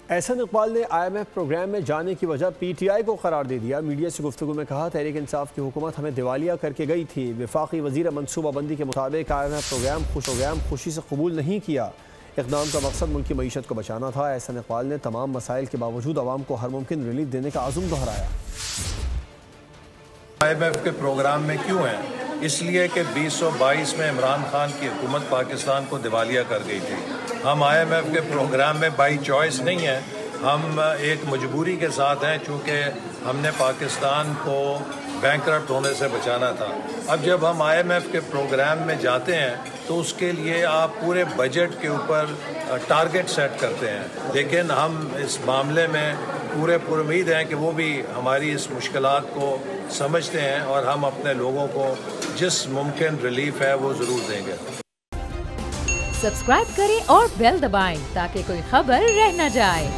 احسن اقبال نے IMF programme میں جانے کی وجہ PTI کو قرار دے دیا۔ میڈیا سے گفتگو میں کہا تحریک انصاف کی حکومت ہمیں دیوالیہ کر کے گئی تھی۔ وفاقی وزیر منصوبہ بندی کے مطابق IMF پروگرام خوشی سے قبول نہیں کیا۔ اقدام کا مقصد ملک کی معیشت کو بچانا تھا۔ احسن اقبال نے تمام مسائل کے باوجود عوام کو ہر ممکن ریلیف دینے کا عزم دہرایا۔ IMF کے پروگرام میں کیوں ہیں؟ اس لیے کہ 2022 میں عمران خان کی حکومت پاکستان کو دیوالیہ کر گئی تھی۔ ہم IMF کے پروگرام میں بائی چوائس نہیں ہیں، ہم ایک مجبوری کے ساتھ ہیں، چونکہ ہم نے پاکستان کو بینکرپٹ ہونے سے بچانا تھا۔ اب جب ہم IMF کے پروگرام میں جاتے ہیں تو اس کے لیے آپ پورے بجٹ کے اوپر ٹارگٹ سیٹ کرتے ہیں، لیکن ہم اس معاملے میں پورے پر امید ہیں کہ وہ بھی ہماری اس مشکلات کو سمجھتے ہیں اور ہم اپنے لوگوں کو جس ممکن ریلیف ہے وہ ضرور دیں گے۔ سبسکرائب کریں اور بیل دبائیں تاکہ کوئی خبر رہ نہ جائے۔